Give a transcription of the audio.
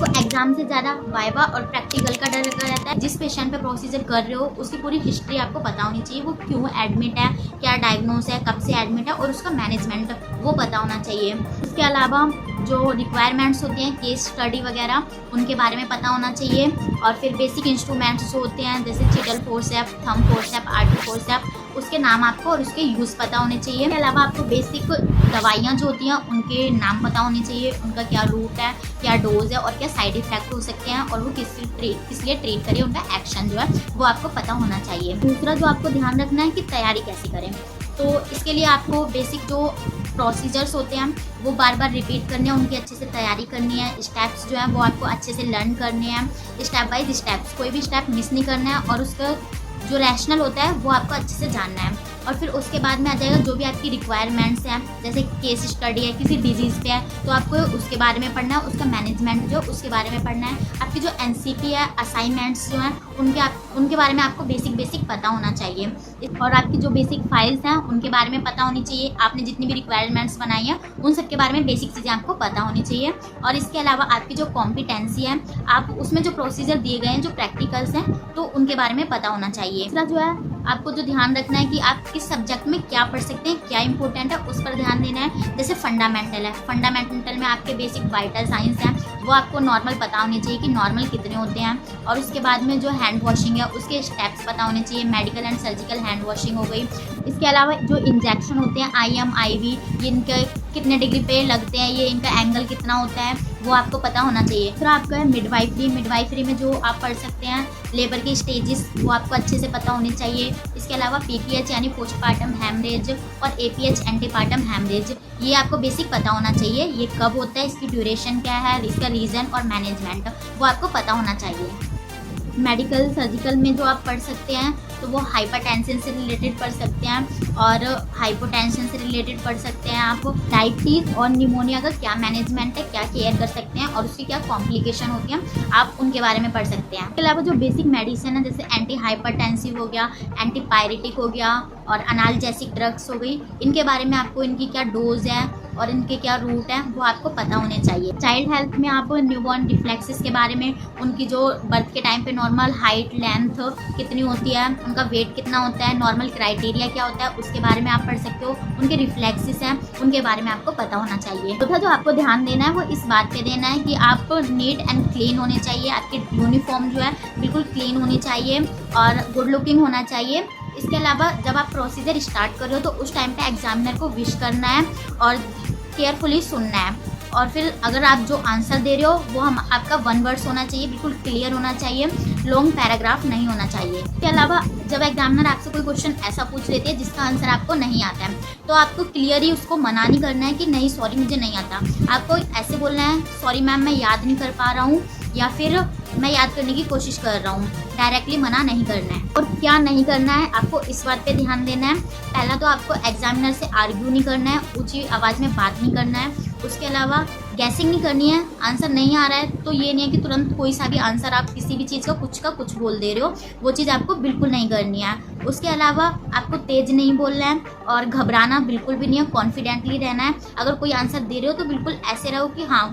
आपको एग्जाम से ज़्यादा वाइवा और प्रैक्टिकल का डर लगा रहता है। जिस पेशेंट पे प्रोसीजर कर रहे हो उसकी पूरी हिस्ट्री आपको पता होनी चाहिए, वो क्यों एडमिट है, क्या डायग्नोस है, कब से एडमिट है, और उसका मैनेजमेंट वो पता होना चाहिए। उसके अलावा जो रिक्वायरमेंट्स होती हैं केस स्टडी वगैरह, उनके बारे में पता होना चाहिए। और फिर बेसिक इंस्ट्रूमेंट्स जो होते हैं जैसे चिडल फोर्सेप, थंब फोर्सेप, आर्टिक फोर्सेप, उसके नाम आपको और उसके यूज़ पता होने चाहिए। इसके अलावा आपको बेसिक दवाइयाँ जो होती हैं उनके नाम पता होने चाहिए, उनका क्या रूट है, क्या डोज है और क्या साइड इफेक्ट हो सकते हैं, और वो किस लिए ट्रीट करें, उनका एक्शन जो है वो आपको पता होना चाहिए। दूसरा जो आपको ध्यान रखना है कि तैयारी कैसे करें, तो इसके लिए आपको बेसिक जो प्रोसीजर्स होते हैं वो बार बार रिपीट करने हैं, उनकी अच्छे से तैयारी करनी है। स्टेप्स जो है वो आपको अच्छे से लर्न करने हैं, स्टेप बाय स्टेप्स, कोई भी स्टेप मिस नहीं करना है, और उसका जो रैशनल होता है वो आपको अच्छे से जानना है। और फिर उसके बाद में आ जाएगा जो भी आपकी रिक्वायरमेंट्स हैं, जैसे केस स्टडी है किसी डिजीज़ पे है तो आपको उसके बारे में पढ़ना है, उसका मैनेजमेंट जो उसके बारे में पढ़ना है। आपकी जो एनसीपी है, असाइनमेंट्स जो हैं उनके बारे में आपको बेसिक पता होना चाहिए। और आपकी जो बेसिक फाइल्स हैं उनके बारे में पता होनी चाहिए। आपने जितनी भी रिक्वायरमेंट्स बनाई हैं उन सब के बारे में बेसिक चीज़ें आपको पता होनी चाहिए। और इसके अलावा आपकी जो कॉम्पिटेंसी है, आप उसमें जो प्रोसीजर दिए गए हैं, जो प्रैक्टिकल्स हैं, तो उनके बारे में पता होना चाहिए। दूसरा जो है आपको जो ध्यान रखना है कि आप किस सब्जेक्ट में क्या पढ़ सकते हैं, क्या इंपॉर्टेंट है, उस पर ध्यान देना है। जैसे फंडामेंटल है, फंडामेंटल में आपके बेसिक वाइटल साइंस हैं वो आपको नॉर्मल पता होनी चाहिए कि नॉर्मल कितने होते हैं। और उसके बाद में जो हैंड वॉशिंग है उसके स्टेप्स पता होने चाहिए, medical and surgical hand washing हो गई। इसके अलावा जो इंजेक्शन होते हैं IM IV, इनके कितने डिग्री पे लगते हैं, ये इनका एंगल कितना होता है, वो आपको पता होना चाहिए। फिर आपका है मिडवाइफरी में जो आप पढ़ सकते हैं लेबर के स्टेजेस, वो आपको अच्छे से पता होने चाहिए। इसके अलावा PPH यानी पोस्टपार्टम हैमरेज और APH एंटीपार्टम हैमरेज, ये आपको बेसिक पता होना चाहिए। ये कब होता है, इसकी ड्यूरेशन क्या है, इसका रीज़न और मैनेजमेंट वो आपको पता होना चाहिए। मेडिकल सर्जिकल में जो आप पढ़ सकते हैं तो वो हाइपरटेंशन से रिलेटेड पढ़ सकते हैं, और हाइपोटेंशन से रिलेटेड पढ़ सकते हैं आप। डायबिटीज़ और निमोनिया का क्या मैनेजमेंट है, क्या केयर कर सकते हैं और उसकी क्या कॉम्प्लिकेशन होती हैं, आप उनके बारे में पढ़ सकते हैं। इसके अलावा जो बेसिक मेडिसिन है जैसे एंटी हाइपरटेंसिव हो गया, एंटीपायरेटिक हो गया और अनाल्जेसिक ड्रग्स हो गई, इनके बारे में आपको इनकी क्या डोज है और इनके क्या रूट है वो आपको पता होने चाहिए। चाइल्ड हेल्थ में आप न्यूबॉर्न डिफ्लेक्सिस के बारे में, उनकी जो बर्थ के टाइम पे नॉर्मल हाइट लेंथ कितनी होती है, उनका वेट कितना होता है, नॉर्मल क्राइटेरिया क्या होता है, उसके बारे में आप पढ़ सकते हो। उनके रिफ्लेक्सिस हैं उनके बारे में आपको पता होना चाहिए। चौथा जो आपको ध्यान देना है वो इस बात पे देना है कि आप नीट एंड क्लीन होने चाहिए, आपकी यूनिफॉर्म जो है बिल्कुल क्लीन होनी चाहिए और गुड लुकिंग होना चाहिए। इसके अलावा जब आप प्रोसीजर स्टार्ट कर रहे हो तो उस टाइम पे एग्जामिनर को विश करना है और केयरफुली सुनना है। और फिर अगर आप जो आंसर दे रहे हो वो आपका 1 वर्ड्स होना चाहिए, बिल्कुल क्लियर होना चाहिए, लॉन्ग पैराग्राफ नहीं होना चाहिए। इसके अलावा जब एग्जामिनर आपसे कोई क्वेश्चन ऐसा पूछ लेते हैं जिसका आंसर आपको नहीं आता है तो आपको क्लियर ही उसको मना नहीं करना है कि नहीं सॉरी मुझे नहीं आता। आपको ऐसे बोलना है सॉरी मैम मैं याद नहीं कर पा रहा हूँ, या फिर मैं याद करने की कोशिश कर रहा हूँ। डायरेक्टली मना नहीं करना है। और क्या नहीं करना है, आपको इस बात पे ध्यान देना है। पहला तो आपको एग्जामिनर से आर्ग्यू नहीं करना है, ऊंची आवाज़ में बात नहीं करना है। उसके अलावा गैसिंग नहीं करनी है। आंसर नहीं आ रहा है तो ये नहीं है कि तुरंत कोई सा भी आंसर आप किसी भी चीज़ का कुछ बोल दे रहे हो, वो चीज़ आपको बिल्कुल नहीं करनी है। उसके अलावा आपको तेज़ नहीं बोलना है और घबराना बिल्कुल भी नहीं है, कॉन्फिडेंटली रहना है। अगर कोई आंसर दे रहे हो तो बिल्कुल ऐसे रहो कि हाँ